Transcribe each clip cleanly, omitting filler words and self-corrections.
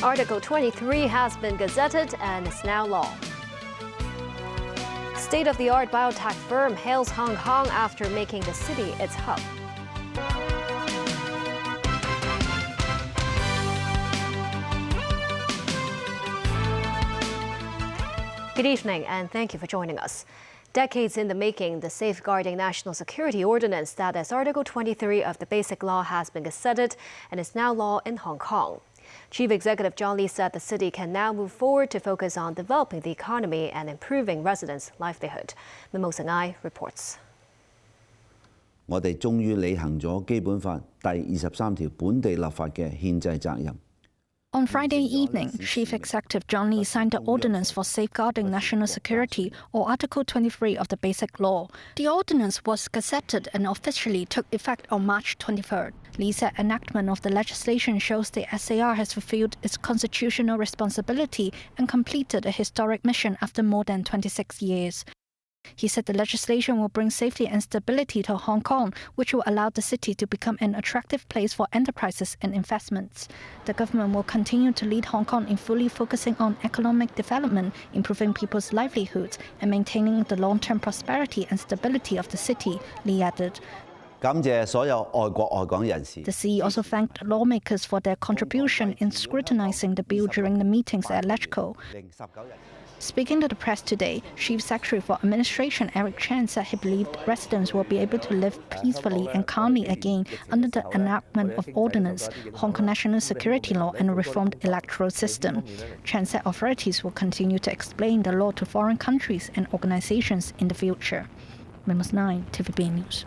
Article 23 has been gazetted and is now law. State-of-the-art biotech firm hails Hong Kong after making the city its hub. Good evening, and thank you for joining us. Decades in the making, the Safeguarding National Security Ordinance, that is Article 23 of the Basic Law, has been gazetted and is now law in Hong Kong. Chief Executive John Lee said the city can now move forward to focus on developing the economy and improving residents' livelihood. Mimosa Ngai reports. 我哋終於履行咗《基本法》第23條本地立法嘅憲制責任。 On Friday evening, Chief Executive John Lee signed the Ordinance for Safeguarding National Security, or Article 23 of the Basic Law. The ordinance was gazetted and officially took effect on March 23rd. Lee said enactment of the legislation shows the SAR has fulfilled its constitutional responsibility and completed a historic mission after more than 26 years. He said the legislation will bring safety and stability to Hong Kong, which will allow the city to become an attractive place for enterprises and investments. The government will continue to lead Hong Kong in fully focusing on economic development, improving people's livelihoods, and maintaining the long-term prosperity and stability of the city, Lee added. 感謝所有愛國愛港人士。 The CE also thanked lawmakers for their contribution in scrutinizing the bill during the meetings at LegCo. Speaking to the press today, Chief Secretary for Administration Eric Chan said he believed residents will be able to live peacefully and calmly again under the enactment of Ordinance, Hong Kong National Security Law and a reformed electoral system. Chan said authorities will continue to explain the law to foreign countries and organizations in the future. Memos 9, TVB News.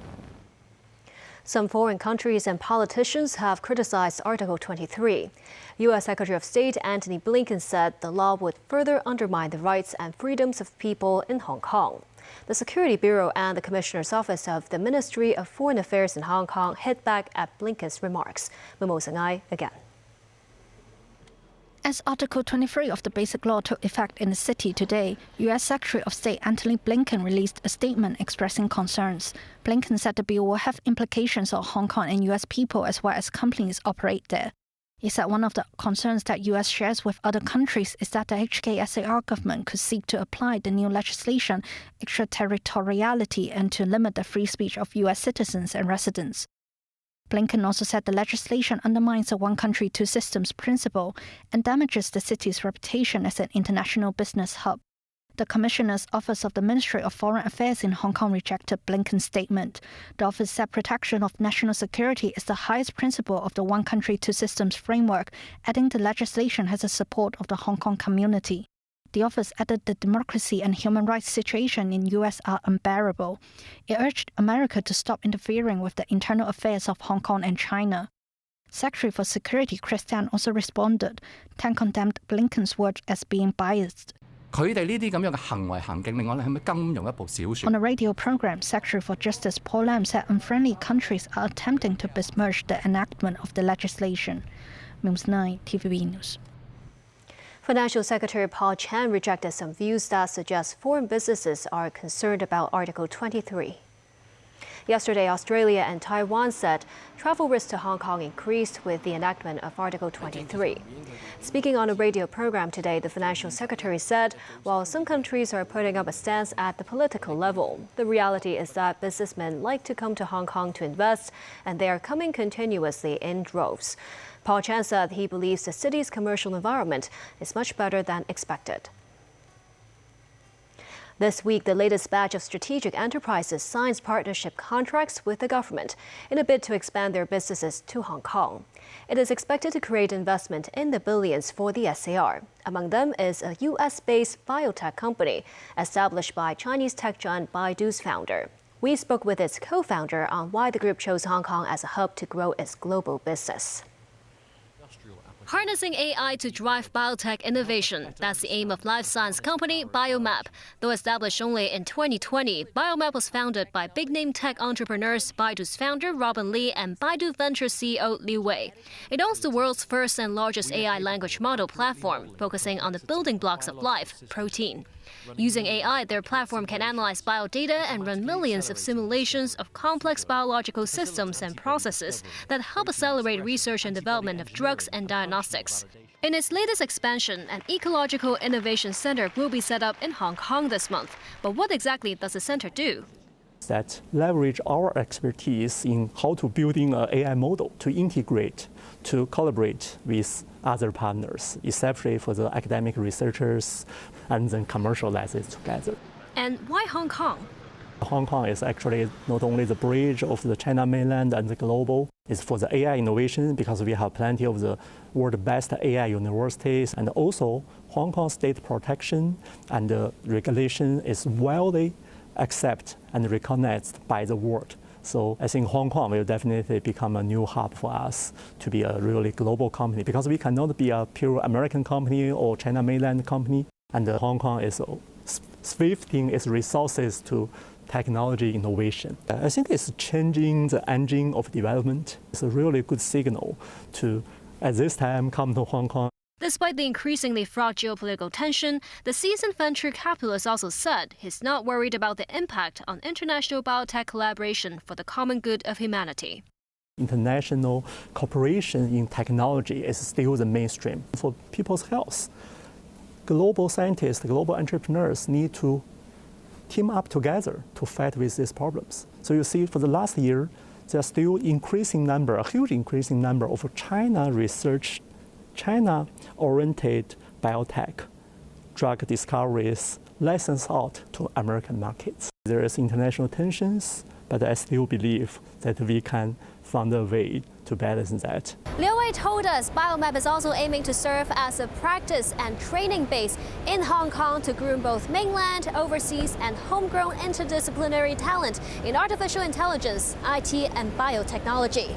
Some foreign countries and politicians have criticized Article 23. U.S. Secretary of State Antony Blinken said the law would further undermine the rights and freedoms of people in Hong Kong. The Security Bureau and the Commissioner's Office of the Ministry of Foreign Affairs in Hong Kong hit back at Blinken's remarks. Mimosa Ngai again. As Article 23 of the Basic Law took effect in the city today, U.S. Secretary of State Antony Blinken released a statement expressing concerns. Blinken said the bill will have implications on Hong Kong and U.S. people as well as companies operate there. He said one of the concerns that U.S. shares with other countries is that the HKSAR government could seek to apply the new legislation extraterritoriality and to limit the free speech of U.S. citizens and residents. Blinken also said the legislation undermines the one country, two systems principle and damages the city's reputation as an international business hub. The Commissioner's Office of the Ministry of Foreign Affairs in Hong Kong rejected Blinken's statement. The office said protection of national security is the highest principle of the one country, two systems framework, adding the legislation has the support of the Hong Kong community. The office added the democracy and human rights situation in U.S. are unbearable. It urged America to stop interfering with the internal affairs of Hong Kong and China. Secretary for Security Chris Tan also responded. Tan condemned Blinken's words as being biased. On a radio program, Secretary for Justice Paul Lam said unfriendly countries are attempting to besmirch the enactment of the legislation. Memos 9, TVB News. Financial Secretary Paul Chan rejected some views that suggest foreign businesses are concerned about Article 23. Yesterday, Australia and Taiwan said travel risks to Hong Kong increased with the enactment of Article 23. Speaking on a radio program today, the Financial Secretary said while some countries are putting up a stance at the political level, the reality is that businessmen like to come to Hong Kong to invest, and they are coming continuously in droves. Paul Chan said he believes the city's commercial environment is much better than expected. This week, the latest batch of strategic enterprises signs partnership contracts with the government in a bid to expand their businesses to Hong Kong. It is expected to create investment in the billions for the SAR. Among them is a U.S.-based biotech company established by Chinese tech giant Baidu's founder. We spoke with its co-founder on why the group chose Hong Kong as a hub to grow its global business. Harnessing AI to drive biotech innovation. That's the aim of life science company Biomap. Though established only in 2020, Biomap was founded by big-name tech entrepreneurs Baidu's founder Robin Li and Baidu Venture CEO Liu Wei. It owns the world's first and largest AI language model platform, focusing on the building blocks of life, protein. Using AI, their platform can analyze biodata and run millions of simulations of complex biological systems and processes that help accelerate research and development of drugs and diagnostics. In its latest expansion, an ecological innovation center will be set up in Hong Kong this month. But what exactly does the center do? That leverage our expertise in how to building an AI model to integrate, to collaborate with other partners, especially for the academic researchers, and then commercialize it together. And why Hong Kong? Hong Kong is actually not only the bridge of the China mainland and the global. It's for the AI innovation because we have plenty of the world's best AI universities, and also Hong Kong state protection and regulation is widely accepted and recognized by the world. So I think Hong Kong will definitely become a new hub for us to be a really global company, because we cannot be a pure American company or China mainland company. And Hong Kong is shifting its resources to technology innovation. I think it's changing the engine of development. It's a really good signal to, at this time, come to Hong Kong. Despite the increasingly fraught geopolitical tension, the seasoned venture capitalist also said he's not worried about the impact on international biotech collaboration for the common good of humanity. International cooperation in technology is still the mainstream for people's health. Global scientists, global entrepreneurs need to team up together to fight with these problems. So you see, for the last year, there's still increasing number, a huge increasing number of China-oriented biotech drug discoveries licensed out to American markets. There is international tensions, but I still believe that we can find a way to balance that. Liu Wei told us Biomap is also aiming to serve as a practice and training base in Hong Kong to groom both mainland, overseas, and homegrown interdisciplinary talent in artificial intelligence, IT, and biotechnology.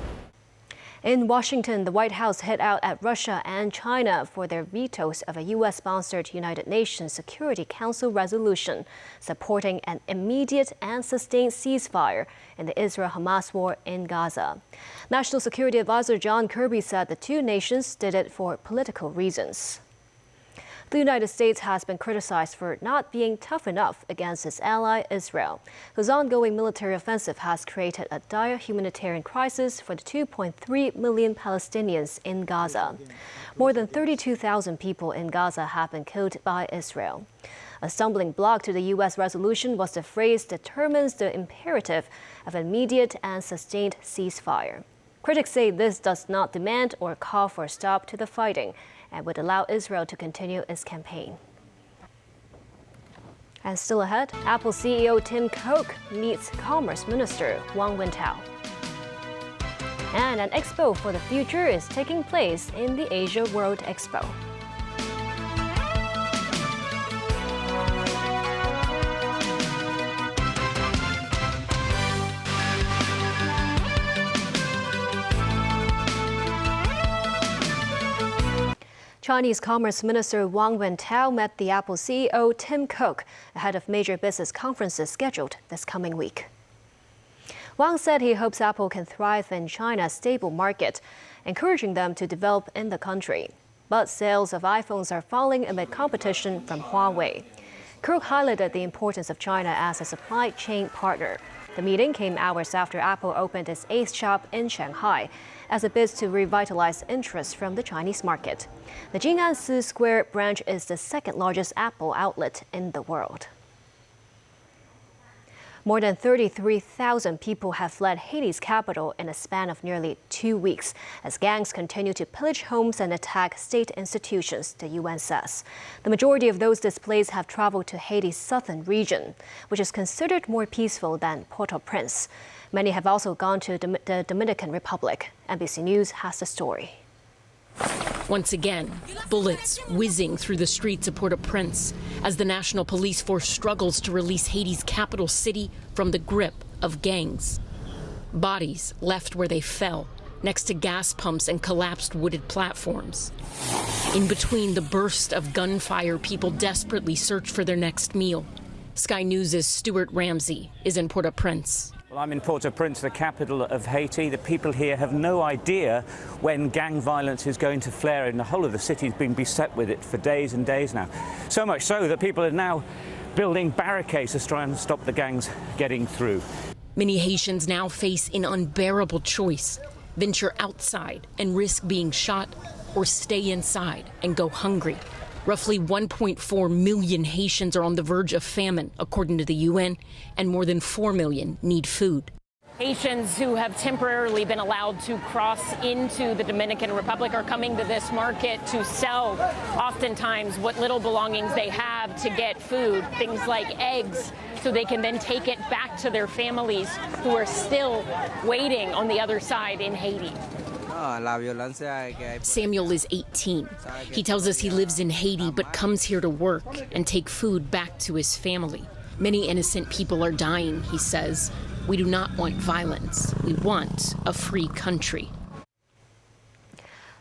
In Washington, the White House hit out at Russia and China for their vetoes of a U.S.-sponsored United Nations Security Council resolution supporting an immediate and sustained ceasefire in the Israel-Hamas war in Gaza. National Security Advisor John Kirby said the two nations did it for political reasons. The United States has been criticized for not being tough enough against its ally Israel, whose ongoing military offensive has created a dire humanitarian crisis for the 2.3 million Palestinians in Gaza. More than 32,000 people in Gaza have been killed by Israel. A stumbling block to the U.S. resolution was the phrase determines the imperative of immediate and sustained ceasefire. Critics say this does not demand or call for a stop to the fighting and would allow Israel to continue its campaign. And still ahead, Apple CEO Tim Cook meets Commerce Minister Wang Wentao. And an expo for the future is taking place in the Asia World Expo. Chinese Commerce Minister Wang Wentao met the Apple CEO Tim Cook ahead of major business conferences scheduled this coming week. Wang said he hopes Apple can thrive in China's stable market, encouraging them to develop in the country. But sales of iPhones are falling amid competition from Huawei. Cook highlighted the importance of China as a supply chain partner. The meeting came hours after Apple opened its 8th shop in Shanghai as it bids to revitalize interest from the Chinese market. The Jing'an Square branch is the second largest Apple outlet in the world. More than 33,000 people have fled Haiti's capital in a span of nearly 2 weeks as gangs continue to pillage homes and attack state institutions, the UN says. The majority of those displaced have traveled to Haiti's southern region, which is considered more peaceful than Port-au-Prince. Many have also gone to the Dominican Republic. NBC News has the story. Once again, bullets whizzing through the streets of Port-au-Prince as the National Police Force struggles to release Haiti's capital city from the grip of gangs. Bodies left where they fell, next to gas pumps and collapsed wooded platforms. In between the burst of gunfire, people desperately search for their next meal. Sky News' Stuart Ramsey is in Port-au-Prince. Well, I'm in Port-au-Prince, the capital of Haiti. The people here have no idea when gang violence is going to flare, and the whole of the city has been beset with it for days and days now. So much so that people are now building barricades to try and stop the gangs getting through. Many Haitians now face an unbearable choice: venture outside and risk being shot, or stay inside and go hungry. Roughly 1.4 million Haitians are on the verge of famine, according to the UN, and more than 4 million need food. Haitians who have temporarily been allowed to cross into the Dominican Republic are coming to this market to sell oftentimes what little belongings they have to get food, things like eggs, so they can then take it back to their families who are still waiting on the other side in Haiti. Samuel is 18. He tells us he lives in Haiti but comes here to work and take food back to his family. Many innocent people are dying, he says. We do not want violence. We want a free country.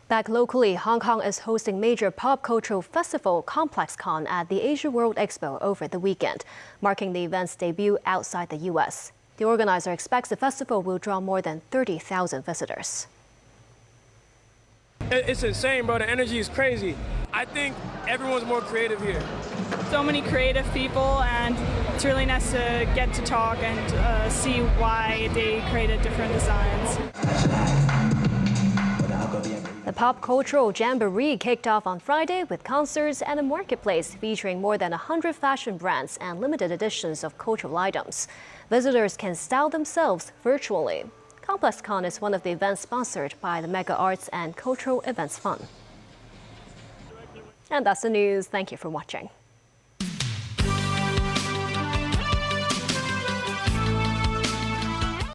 Back locally, Hong Kong is hosting major pop cultural festival ComplexCon at the Asia World Expo over the weekend, marking the event's debut outside the U.S. The organizer expects the festival will draw more than 30,000 visitors. It's insane, bro. The energy is crazy. I think everyone's more creative here. So many creative people, and it's really nice to get to talk and see why they created different designs. The Pop Cultural Jamboree kicked off on Friday with concerts and a marketplace featuring more than 100 fashion brands and limited editions of cultural items. Visitors can style themselves virtually. ComplexCon is one of the events sponsored by the Mega Arts and Cultural Events Fund. And that's the news. Thank you for watching.